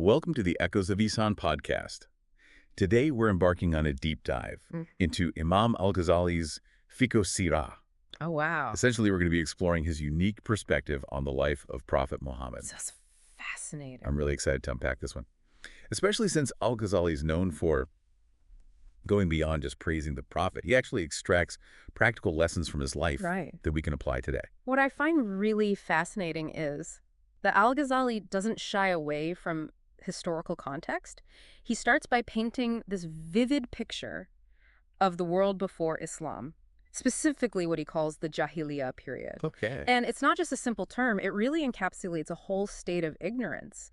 Welcome to the Echoes of Ihsan podcast. Today we're embarking on a deep dive into Imam al-Ghazali's Fiqh Seerah. Oh, wow. Essentially, we're going to be exploring his unique perspective on the life of Prophet Muhammad. That's fascinating. I'm really excited to unpack this one, especially since al-Ghazali is known for going beyond just praising the Prophet. He actually extracts practical lessons from his life that we can apply today. What I find really fascinating is that al-Ghazali doesn't shy away from historical context. He starts by painting this vivid picture of the world before Islam, specifically what he calls the Jahiliyyah period. Okay. And it's not just a simple term, it really encapsulates a whole state of ignorance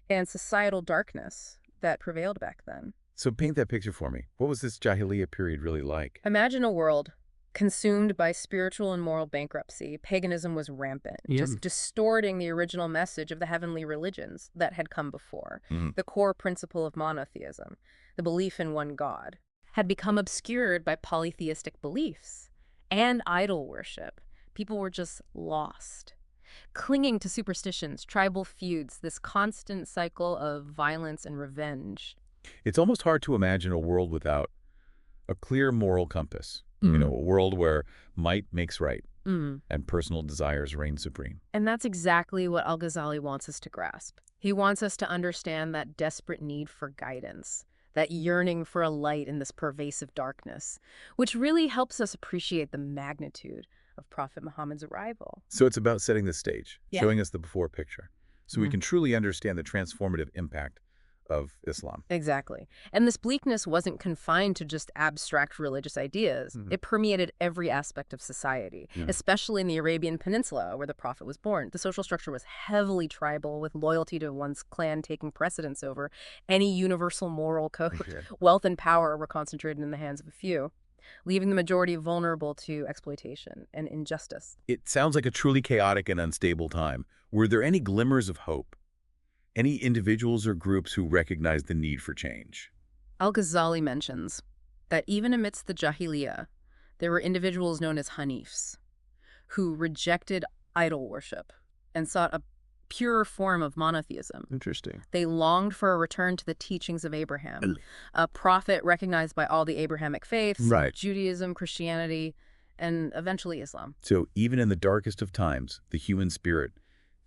and societal darkness that prevailed back then. So paint that picture for me. What was this Jahiliyyah period really like? Imagine a world consumed by spiritual and moral bankruptcy. Paganism was rampant, just distorting the original message of the heavenly religions that had come before. The core principle of monotheism, the belief in one God, had become obscured by polytheistic beliefs and idol worship. People were just lost, clinging to superstitions, tribal feuds, this constant cycle of violence and revenge. It's almost hard to imagine a world without a clear moral compass. You know, a world where might makes right and personal desires reign supreme. And that's exactly what al-Ghazali wants us to grasp. He wants us to understand that desperate need for guidance, that yearning for a light in this pervasive darkness, which really helps us appreciate the magnitude of Prophet Muhammad's arrival. So it's about setting the stage, showing us the before picture, so we can truly understand the transformative impact of Islam. Exactly. And this bleakness wasn't confined to just abstract religious ideas. It permeated every aspect of society, especially in the Arabian Peninsula, where the Prophet was born. The social structure was heavily tribal, with loyalty to one's clan taking precedence over any universal moral code. Wealth and power were concentrated in the hands of a few, leaving the majority vulnerable to exploitation and injustice. It sounds like a truly chaotic and unstable time. Were there any glimmers of hope? Any individuals or groups who recognized the need for change? Al-Ghazali mentions that even amidst the Jahiliyyah, there were individuals known as Hanifs who rejected idol worship and sought a pure form of monotheism. Interesting. They longed for a return to the teachings of Abraham, a prophet recognized by all the Abrahamic faiths, Judaism, Christianity, and eventually Islam. So even in the darkest of times, the human spirit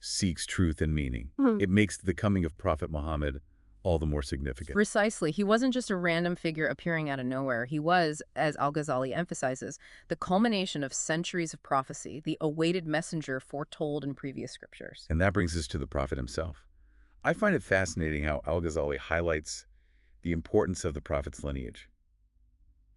seeks truth and meaning. It makes the coming of Prophet Muhammad all the more significant. Precisely. He wasn't just a random figure appearing out of nowhere. He was, as al-Ghazali emphasizes, the culmination of centuries of prophecy, the awaited messenger foretold in previous scriptures. And that brings us to the Prophet himself. I find it fascinating how al-Ghazali highlights the importance of the Prophet's lineage,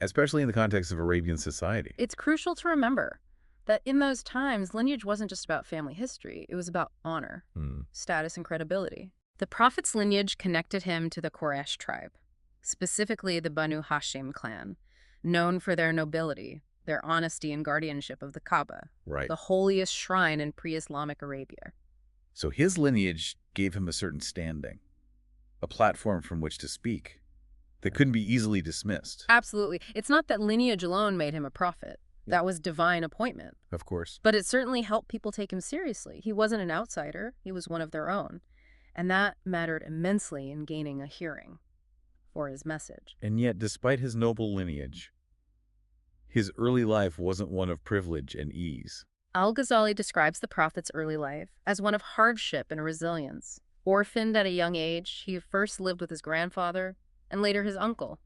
especially in the context of Arabian society. It's crucial to remember that in those times, lineage wasn't just about family history. It was about honor, status, and credibility. The Prophet's lineage connected him to the Quraysh tribe, specifically the Banu Hashim clan, known for their nobility, their honesty and guardianship of the Kaaba, the holiest shrine in pre-Islamic Arabia. So his lineage gave him a certain standing, a platform from which to speak that couldn't be easily dismissed. Absolutely. It's not that lineage alone made him a prophet. That was divine appointment. Of course. But it certainly helped people take him seriously. He wasn't an outsider. He was one of their own. And that mattered immensely in gaining a hearing for his message. And yet, despite his noble lineage, his early life wasn't one of privilege and ease. Al-Ghazali describes the Prophet's early life as one of hardship and resilience. Orphaned at a young age, he first lived with his grandfather and later his uncle,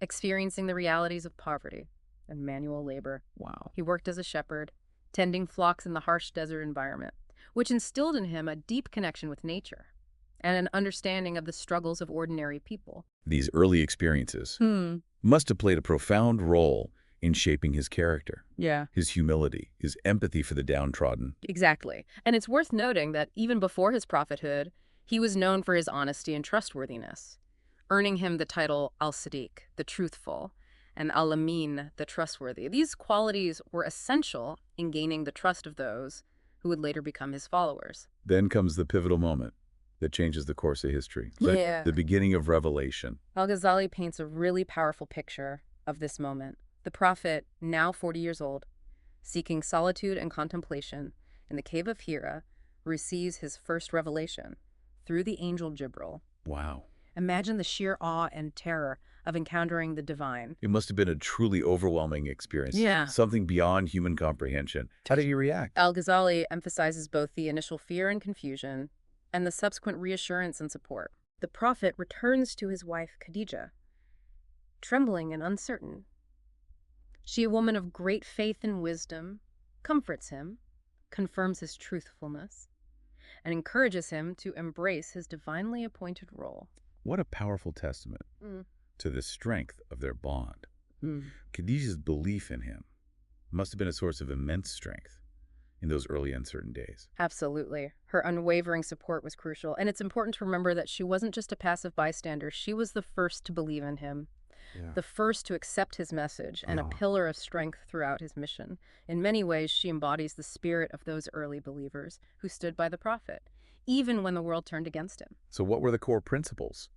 experiencing the realities of poverty and manual labor. Wow. He worked as a shepherd, tending flocks in the harsh desert environment, which instilled in him a deep connection with nature and an understanding of the struggles of ordinary people. These early experiences must have played a profound role in shaping his character, his humility, his empathy for the downtrodden. Exactly. And it's worth noting that even before his prophethood, he was known for his honesty and trustworthiness, earning him the title al-Sadiq, the truthful, and al-Amin, the trustworthy. These qualities were essential in gaining the trust of those who would later become his followers. Then comes the pivotal moment that changes the course of history, the beginning of revelation. Al-Ghazali paints a really powerful picture of this moment. The Prophet, now 40 years old, seeking solitude and contemplation in the cave of Hira, receives his first revelation through the angel Jibril, Wow. Imagine the sheer awe and terror of encountering the divine. It must have been a truly overwhelming experience. Yeah. Something beyond human comprehension. How did he react? Al-Ghazali emphasizes both the initial fear and confusion and the subsequent reassurance and support. The Prophet returns to his wife Khadija, trembling and uncertain. She, a woman of great faith and wisdom, comforts him, confirms his truthfulness, and encourages him to embrace his divinely appointed role. What a powerful testament to the strength of their bond. Khadijah's belief in him must have been a source of immense strength in those early uncertain days. Absolutely. Her unwavering support was crucial, and it's important to remember that she wasn't just a passive bystander. She was the first to believe in him, the first to accept his message, and a pillar of strength throughout his mission. In many ways, she embodies the spirit of those early believers who stood by the Prophet, even when the world turned against him. So what were the core principles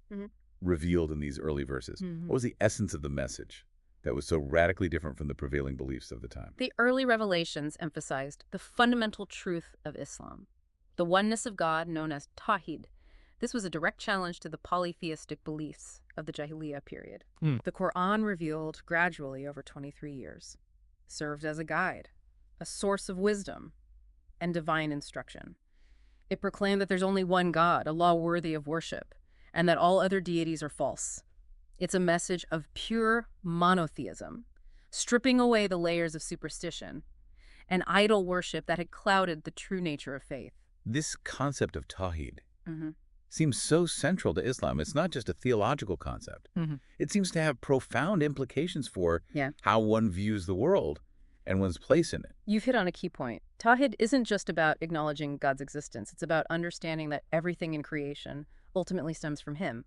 revealed in these early verses? What was the essence of the message that was so radically different from the prevailing beliefs of the time? The early revelations emphasized the fundamental truth of Islam, the oneness of God known as Tawhid. This was a direct challenge to the polytheistic beliefs of the Jahiliyyah period. The Quran, revealed gradually over 23 years, served as a guide, a source of wisdom, and divine instruction. It proclaimed that there's only one God, Allah worthy of worship, and that all other deities are false. It's a message of pure monotheism, stripping away the layers of superstition and idol worship that had clouded the true nature of faith. This concept of Tawhid seems so central to Islam. It's not just a theological concept. It seems to have profound implications for how one views the world and one's place in it. You've hit on a key point. Tawhid isn't just about acknowledging God's existence. It's about understanding that everything in creation ultimately stems from him,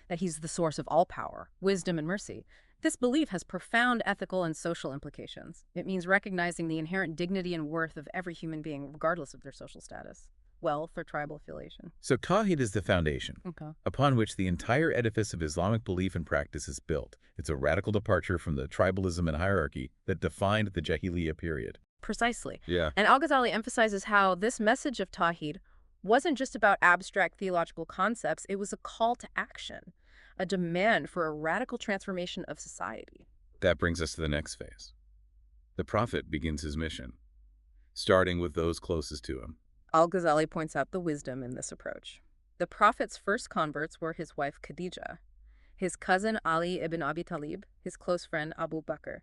that he's the source of all power, wisdom, and mercy. This belief has profound ethical and social implications. It means recognizing the inherent dignity and worth of every human being, regardless of their social status, wealth, or tribal affiliation. So Tawhid is the foundation upon which the entire edifice of Islamic belief and practice is built. It's a radical departure from the tribalism and hierarchy that defined the Jahiliyyah period. Precisely. Yeah. And Al-Ghazali emphasizes how this message of Tawhid wasn't just about abstract theological concepts. It was a call to action, a demand for a radical transformation of society. That brings us to the next phase. The Prophet begins his mission, starting with those closest to him. Al-Ghazali points out the wisdom in this approach. The Prophet's first converts were his wife Khadija, his cousin Ali ibn Abi Talib, his close friend Abu Bakr,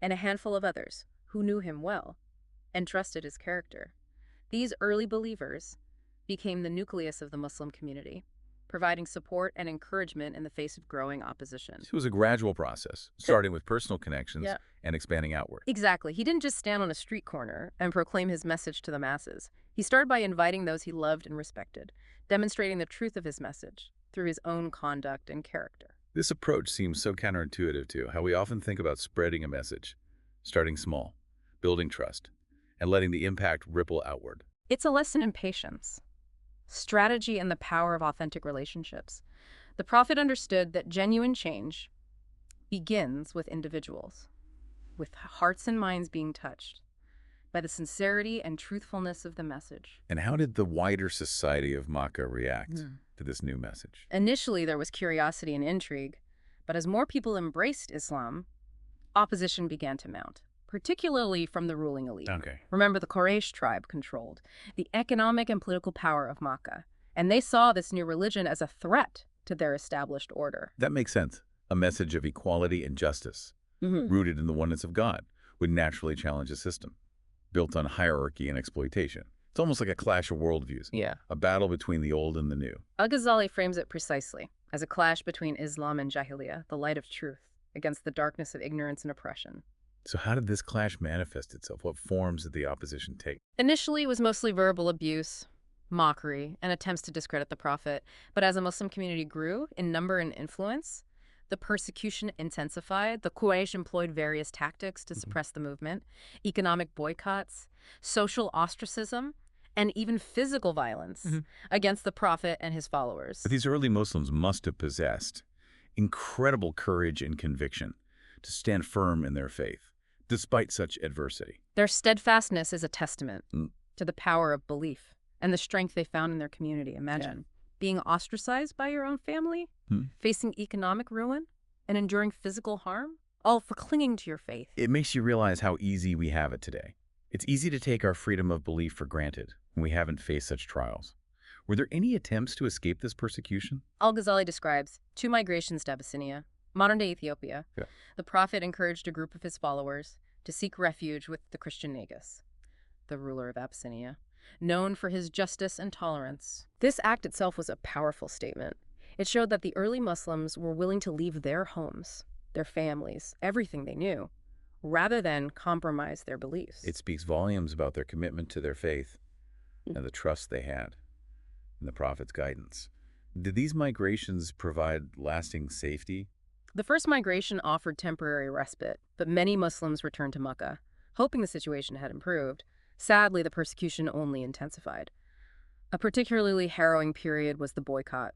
and a handful of others who knew him well and trusted his character. These early believers became the nucleus of the Muslim community, providing support and encouragement in the face of growing opposition. It was a gradual process, starting with personal connections and expanding outward. Exactly. He didn't just stand on a street corner and proclaim his message to the masses. He started by inviting those he loved and respected, demonstrating the truth of his message through his own conduct and character. This approach seems so counterintuitive to how we often think about spreading a message, starting small, building trust, and letting the impact ripple outward. It's a lesson in patience, strategy, and the power of authentic relationships. The Prophet understood that genuine change begins with individuals, with hearts and minds being touched by the sincerity and truthfulness of the message. And how did the wider society of Makkah react to this new message? Initially, there was curiosity and intrigue, but as more people embraced Islam, opposition began to mount, particularly from the ruling elite. Remember, the Quraysh tribe controlled the economic and political power of Makkah, and they saw this new religion as a threat to their established order. That makes sense. A message of equality and justice, rooted in the oneness of God, would naturally challenge a system built on hierarchy and exploitation. It's almost like a clash of worldviews, a battle between the old and the new. Al-Ghazali frames it precisely as a clash between Islam and Jahiliyyah, the light of truth, against the darkness of ignorance and oppression. So how did this clash manifest itself? What forms did the opposition take? Initially, it was mostly verbal abuse, mockery, and attempts to discredit the Prophet. But as the Muslim community grew in number and influence, the persecution intensified. The Quraysh employed various tactics to suppress the movement: economic boycotts, social ostracism, and even physical violence against the Prophet and his followers. But these early Muslims must have possessed incredible courage and conviction to stand firm in their faith, despite such adversity. Their steadfastness is a testament to the power of belief and the strength they found in their community. Imagine being ostracized by your own family, facing economic ruin, and enduring physical harm, all for clinging to your faith. It makes you realize how easy we have it today. It's easy to take our freedom of belief for granted when we haven't faced such trials. Were there any attempts to escape this persecution? Al-Ghazali describes 2 migrations to Abyssinia, modern-day Ethiopia. Yeah. The Prophet encouraged a group of his followers to seek refuge with the Christian Negus, the ruler of Abyssinia, known for his justice and tolerance. This act itself was a powerful statement. It showed that the early Muslims were willing to leave their homes, their families, everything they knew, rather than compromise their beliefs. It speaks volumes about their commitment to their faith and the trust they had in the Prophet's guidance. Did these migrations provide lasting safety? The first migration offered temporary respite, but many Muslims returned to Mecca, hoping the situation had improved. Sadly, the persecution only intensified. A particularly harrowing period was the boycott,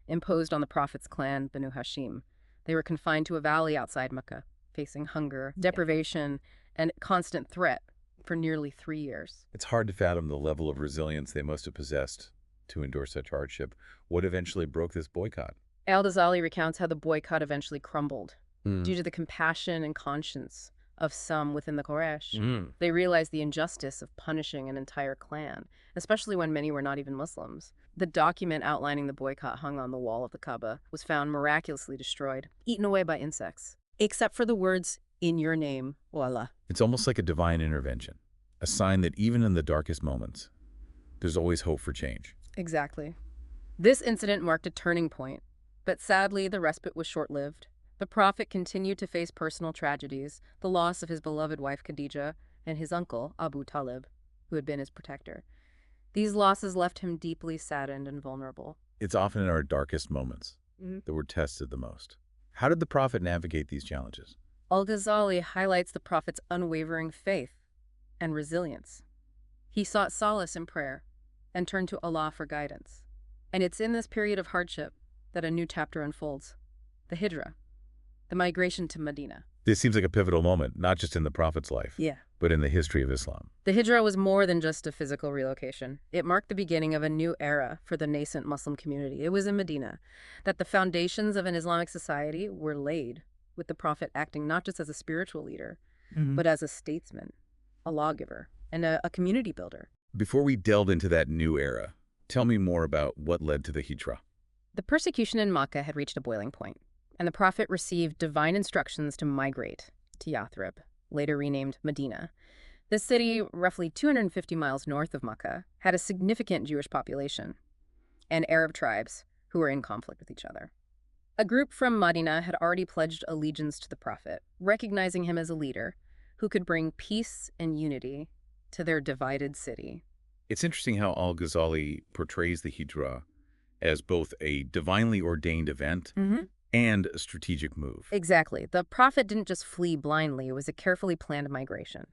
imposed on the Prophet's clan, Banu Hashim. They were confined to a valley outside Mecca, facing hunger, deprivation, and constant threat for nearly 3 years. It's hard to fathom the level of resilience they must have possessed to endure such hardship. What eventually broke this boycott? Al-Ghazali recounts how the boycott eventually crumbled due to the compassion and conscience of some within the Quraysh. They realized the injustice of punishing an entire clan, especially when many were not even Muslims. The document outlining the boycott hung on the wall of the Kaaba was found miraculously destroyed, eaten away by insects, except for the words, "In your name, O Allah." It's almost like a divine intervention, a sign that even in the darkest moments, there's always hope for change. Exactly. This incident marked a turning point, but sadly the respite was short-lived. The Prophet continued to face personal tragedies, the loss of his beloved wife Khadija and his uncle Abu Talib, who had been his protector. These losses left him deeply saddened and vulnerable. It's often in our darkest moments that we're tested the most. How did the Prophet navigate these challenges? Al-Ghazali highlights the Prophet's unwavering faith and resilience. He sought solace in prayer and turned to Allah for guidance. And it's in this period of hardship that a new chapter unfolds, the Hijrah, the migration to Medina. This seems like a pivotal moment, not just in the Prophet's life, but in the history of Islam. The Hijrah was more than just a physical relocation. It marked the beginning of a new era for the nascent Muslim community. It was in Medina that the foundations of an Islamic society were laid, with the Prophet acting not just as a spiritual leader, but as a statesman, a lawgiver, and a community builder. Before we delve into that new era, tell me more about what led to the Hijrah. The persecution in Makkah had reached a boiling point, and the Prophet received divine instructions to migrate to Yathrib, later renamed Medina. This city, roughly 250 miles north of Makkah, had a significant Jewish population and Arab tribes who were in conflict with each other. A group from Medina had already pledged allegiance to the Prophet, recognizing him as a leader who could bring peace and unity to their divided city. It's interesting how Al-Ghazali portrays the Hijrah as both a divinely ordained event and a strategic move. Exactly. The Prophet didn't just flee blindly. It was a carefully planned migration.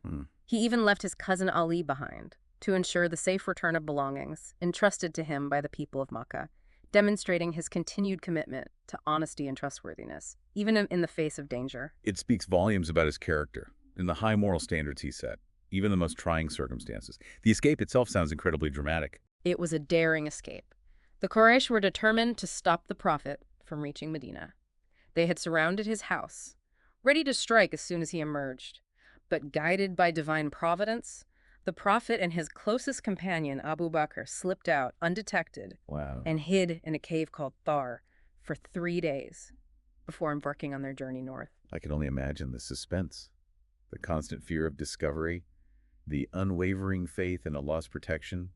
He even left his cousin Ali behind to ensure the safe return of belongings entrusted to him by the people of Makkah, demonstrating his continued commitment to honesty and trustworthiness, even in the face of danger. It speaks volumes about his character and the high moral standards he set, even in the most trying circumstances. The escape itself sounds incredibly dramatic. It was a daring escape. The Quraysh were determined to stop the Prophet from reaching Medina. They had surrounded his house, ready to strike as soon as he emerged. But guided by divine providence, the Prophet and his closest companion, Abu Bakr, slipped out undetected and hid in a cave called Thar for 3 days before embarking on their journey north. I can only imagine the suspense, the constant fear of discovery, the unwavering faith in Allah's protection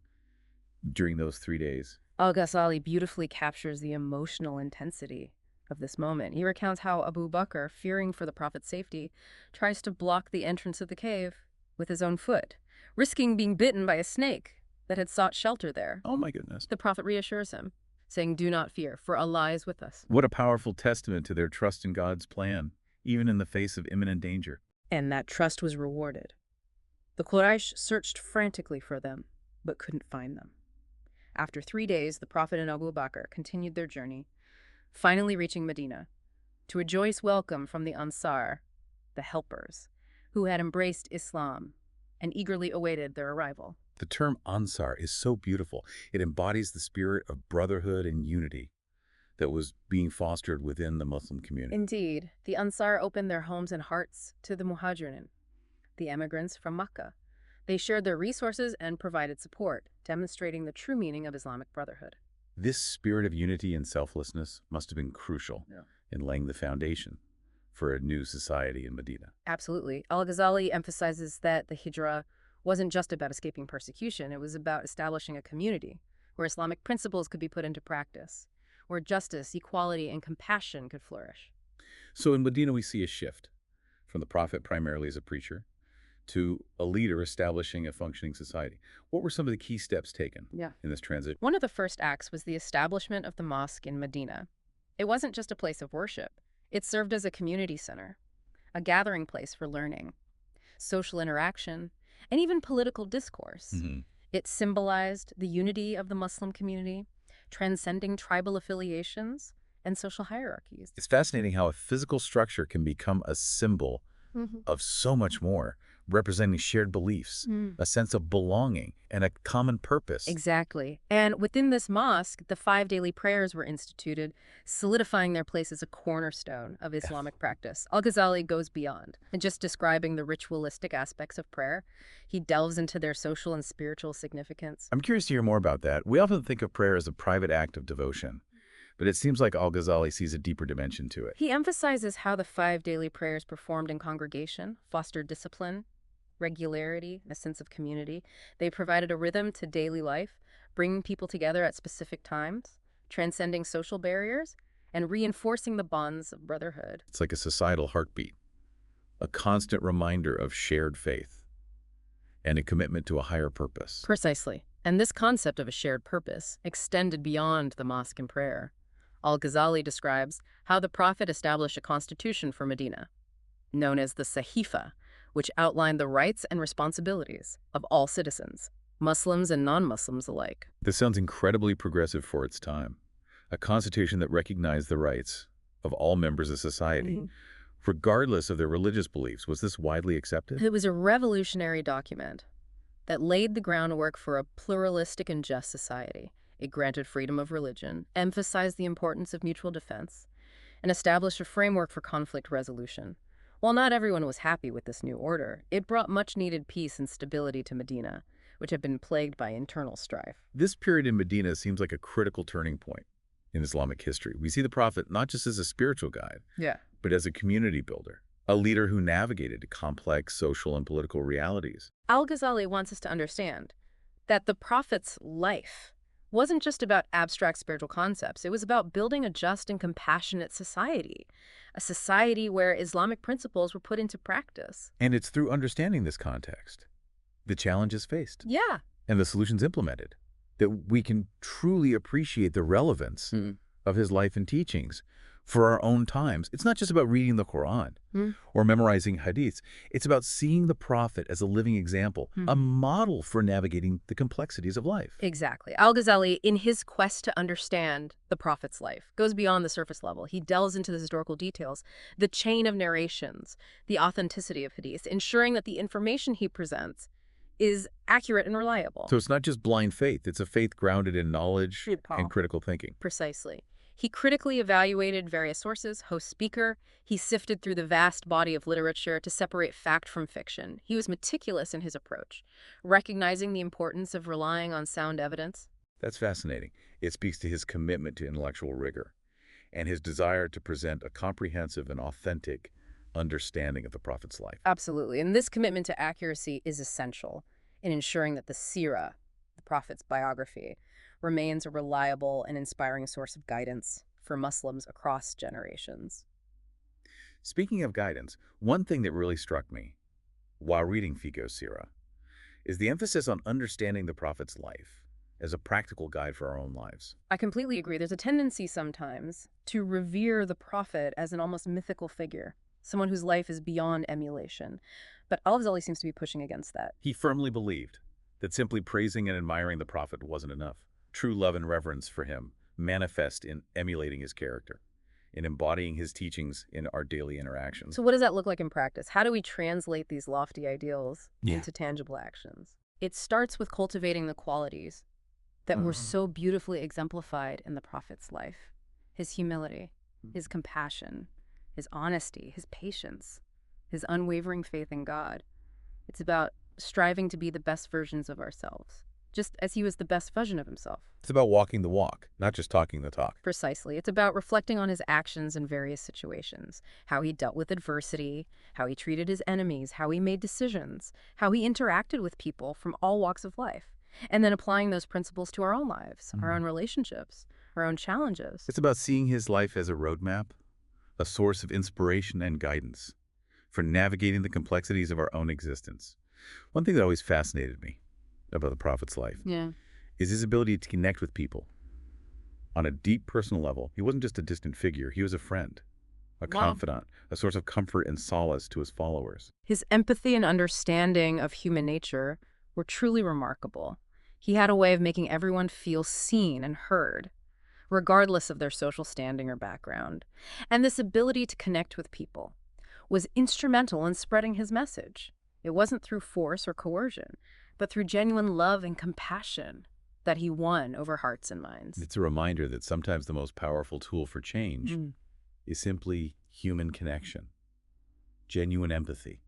during those 3 days. Al-Ghazali beautifully captures the emotional intensity of this moment. He recounts how Abu Bakr, fearing for the Prophet's safety, tries to block the entrance of the cave with his own foot, risking being bitten by a snake that had sought shelter there. Oh my goodness. The Prophet reassures him, saying, "Do not fear, for Allah is with us." What a powerful testament to their trust in God's plan, even in the face of imminent danger. And that trust was rewarded. The Quraysh searched frantically for them, but couldn't find them. After 3 days, the Prophet and Abu Bakr continued their journey, finally reaching Medina, to a joyous welcome from the Ansar, the helpers, who had embraced Islam and eagerly awaited their arrival. The term Ansar is so beautiful. It embodies the spirit of brotherhood and unity that was being fostered within the Muslim community. Indeed, the Ansar opened their homes and hearts to the Muhajirin, the immigrants from Mecca. They shared their resources and provided support, demonstrating the true meaning of Islamic brotherhood. This spirit of unity and selflessness must have been crucial in laying the foundation for a new society in Medina. Absolutely. Al-Ghazali emphasizes that the Hijrah wasn't just about escaping persecution. It was about establishing a community where Islamic principles could be put into practice, where justice, equality, and compassion could flourish. So in Medina, we see a shift from the Prophet primarily as a preacher to a leader establishing a functioning society. What were some of the key steps taken in this transition? One of the first acts was the establishment of the mosque in Medina. It wasn't just a place of worship. It served as a community center, a gathering place for learning, social interaction, and even political discourse. It symbolized the unity of the Muslim community, transcending tribal affiliations and social hierarchies. It's fascinating how a physical structure can become a symbol of so much more, representing shared beliefs, a sense of belonging, and a common purpose. Exactly. And within this mosque, the 5 daily prayers were instituted, solidifying their place as a cornerstone of Islamic practice. Al-Ghazali goes beyond and just describing the ritualistic aspects of prayer. He delves into their social and spiritual significance. I'm curious to hear more about that. We often think of prayer as a private act of devotion, but it seems like Al-Ghazali sees a deeper dimension to it. He emphasizes how the 5 daily prayers performed in congregation fostered discipline, regularity, and a sense of community. They provided a rhythm to daily life, bringing people together at specific times, transcending social barriers, and reinforcing the bonds of brotherhood. It's like a societal heartbeat, a constant reminder of shared faith and a commitment to a higher purpose. Precisely. And this concept of a shared purpose extended beyond the mosque and prayer. Al-Ghazali describes how the Prophet established a constitution for Medina, known as the Sahifa, which outlined the rights and responsibilities of all citizens, Muslims and non-Muslims alike. This sounds incredibly progressive for its time. A constitution that recognized the rights of all members of society, regardless of their religious beliefs. Was this widely accepted? It was a revolutionary document that laid the groundwork for a pluralistic and just society. It granted freedom of religion, emphasized the importance of mutual defense, and established a framework for conflict resolution. While not everyone was happy with this new order, it brought much-needed peace and stability to Medina, which had been plagued by internal strife. This period in Medina seems like a critical turning point in Islamic history. We see the Prophet not just as a spiritual guide, but as a community builder, a leader who navigated complex social and political realities. Al-Ghazali wants us to understand that the Prophet's life wasn't just about abstract spiritual concepts. It was about building a just and compassionate society, a society where Islamic principles were put into practice. And it's through understanding this context, the challenges faced, and the solutions implemented, that we can truly appreciate the relevance of his life and teachings for our own times. It's not just about reading the Quran or memorizing hadiths. It's about seeing the Prophet as a living example, a model for navigating the complexities of life. Exactly. Al-Ghazali, in his quest to understand the Prophet's life, goes beyond the surface level. He delves into the historical details, the chain of narrations, the authenticity of hadiths, ensuring that the information he presents is accurate and reliable. So it's not just blind faith. It's a faith grounded in knowledge and critical thinking. Precisely. He critically evaluated various sources, host speaker. He sifted through the vast body of literature to separate fact from fiction. He was meticulous in his approach, recognizing the importance of relying on sound evidence. That's fascinating. It speaks to his commitment to intellectual rigor and his desire to present a comprehensive and authentic understanding of the Prophet's life. Absolutely. And this commitment to accuracy is essential in ensuring that the Seerah, the Prophet's biography, remains a reliable and inspiring source of guidance for Muslims across generations. Speaking of guidance, one thing that really struck me while reading Fiqh's Seerah is the emphasis on understanding the Prophet's life as a practical guide for our own lives. I completely agree. There's a tendency sometimes to revere the Prophet as an almost mythical figure, someone whose life is beyond emulation. But Al-Ghazali seems to be pushing against that. He firmly believed that simply praising and admiring the Prophet wasn't enough. True love and reverence for him manifest in emulating his character, in embodying his teachings in our daily interactions. So what does that look like in practice? How do we translate these lofty ideals into tangible actions? It starts with cultivating the qualities that were so beautifully exemplified in the Prophet's life. His humility, his compassion, his honesty, his patience, his unwavering faith in God. It's about striving to be the best versions of ourselves, just as he was the best version of himself. It's about walking the walk, not just talking the talk. Precisely. It's about reflecting on his actions in various situations, how he dealt with adversity, how he treated his enemies, how he made decisions, how he interacted with people from all walks of life, and then applying those principles to our own lives, our own relationships, our own challenges. It's about seeing his life as a roadmap, a source of inspiration and guidance for navigating the complexities of our own existence. One thing that always fascinated me about the Prophet's life is his ability to connect with people on a deep personal level. He wasn't just a distant figure. He was a friend, a confidant, a source of comfort and solace to his followers. His empathy and understanding of human nature were truly remarkable. He had a way of making everyone feel seen and heard, regardless of their social standing or background. And this ability to connect with people was instrumental in spreading his message. It wasn't through force or coercion, but through genuine love and compassion that he won over hearts and minds. It's a reminder that sometimes the most powerful tool for change is simply human connection, genuine empathy,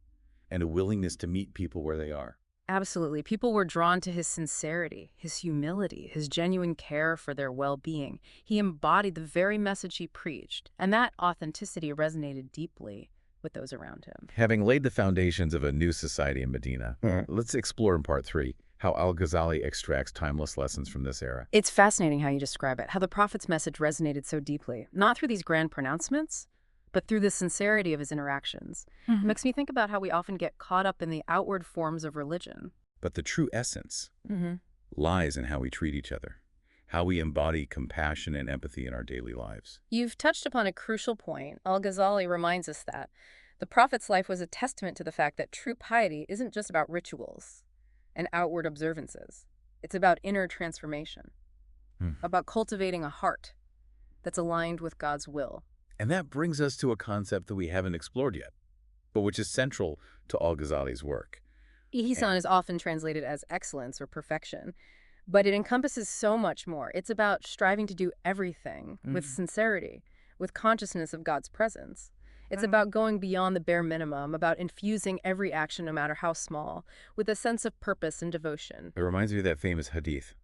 and a willingness to meet people where they are. Absolutely. People were drawn to his sincerity, his humility, his genuine care for their well-being. He embodied the very message he preached, and that authenticity resonated deeply with those around him. Having laid the foundations of a new society in Medina, let's explore in part 3 how al-Ghazali extracts timeless lessons from this era. It's fascinating how you describe it, how the Prophet's message resonated so deeply, not through these grand pronouncements, but through the sincerity of his interactions. It makes me think about how we often get caught up in the outward forms of religion. But the true essence lies in how we treat each other, how we embody compassion and empathy in our daily lives. You've touched upon a crucial point. Al-Ghazali reminds us that the Prophet's life was a testament to the fact that true piety isn't just about rituals and outward observances. It's about inner transformation, about cultivating a heart that's aligned with God's will. And that brings us to a concept that we haven't explored yet, but which is central to al-Ghazali's work. Ihsan is often translated as excellence or perfection, but it encompasses so much more. It's about striving to do everything with sincerity, with consciousness of God's presence. It's about going beyond the bare minimum, about infusing every action, no matter how small, with a sense of purpose and devotion. It reminds me of that famous hadith,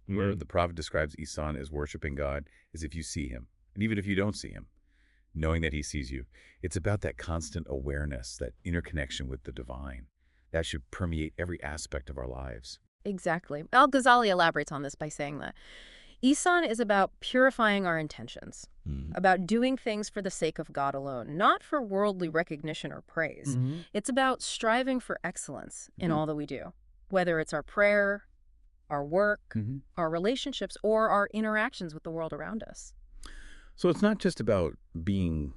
where the Prophet describes Ihsan as worshiping God as if you see him, and even if you don't see him, knowing that he sees you. It's about that constant awareness, that interconnection with the divine. That should permeate every aspect of our lives. Exactly. Al-Ghazali elaborates on this by saying that Ihsan is about purifying our intentions, about doing things for the sake of God alone, not for worldly recognition or praise. It's about striving for excellence in all that we do, whether it's our prayer, our work, our relationships, or our interactions with the world around us. So it's not just about being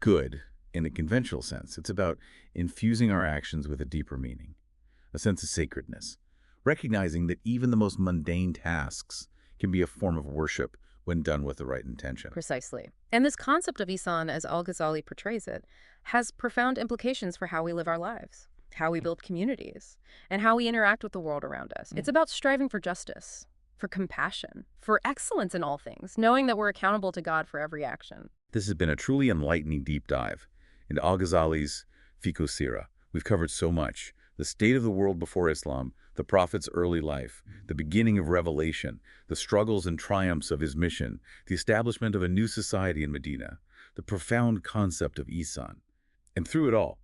good in a conventional sense. It's about infusing our actions with a deeper meaning, a sense of sacredness, recognizing that even the most mundane tasks can be a form of worship when done with the right intention. Precisely. And this concept of Ihsan, as al-Ghazali portrays it, has profound implications for how we live our lives, how we build communities, and how we interact with the world around us. It's about striving for justice, for compassion, for excellence in all things, knowing that we're accountable to God for every action. This has been a truly enlightening deep dive into al-Ghazali's Fiqh Seerah. We've covered so much: the state of the world before Islam, the Prophet's early life, the beginning of revelation, the struggles and triumphs of his mission, the establishment of a new society in Medina, the profound concept of Ihsan. And through it all,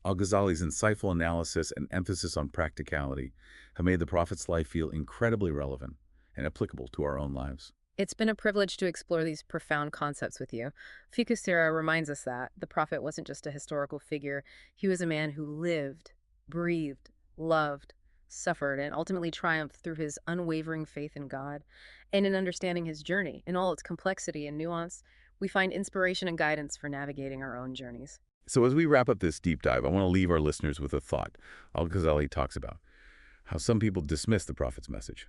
al-Ghazali's insightful analysis and emphasis on practicality have made the Prophet's life feel incredibly relevant and applicable to our own lives. It's been a privilege to explore these profound concepts with you. Fiqh Seerah reminds us that the Prophet wasn't just a historical figure. He was a man who lived, breathed, loved, suffered, and ultimately triumphed through his unwavering faith in God. And in understanding his journey, in all its complexity and nuance, we find inspiration and guidance for navigating our own journeys. So as we wrap up this deep dive, I want to leave our listeners with a thought. Al-Ghazali talks about how some people dismiss the Prophet's message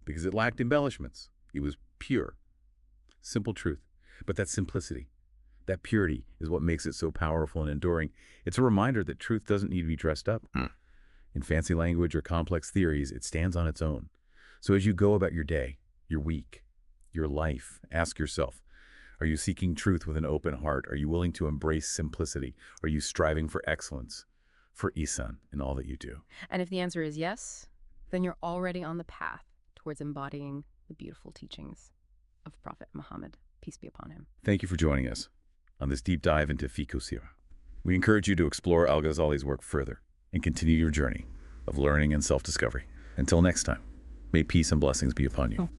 because it lacked embellishments. It was pure, simple truth. But that simplicity, That purity is what makes it so powerful and enduring. It's a reminder that truth doesn't need to be dressed up in fancy language or complex theories. It stands on its own. So as you go about your day, your week, your life, ask yourself, are you seeking truth with an open heart? Are you willing to embrace simplicity? Are you striving for excellence, for Ihsan in all that you do? And if the answer is yes, then you're already on the path towards embodying the beautiful teachings of Prophet Muhammad, peace be upon him. Thank you for joining us on this deep dive into Fiqh Seerah. We encourage you to explore al-Ghazali's work further and continue your journey of learning and self-discovery. Until next time, may peace and blessings be upon you.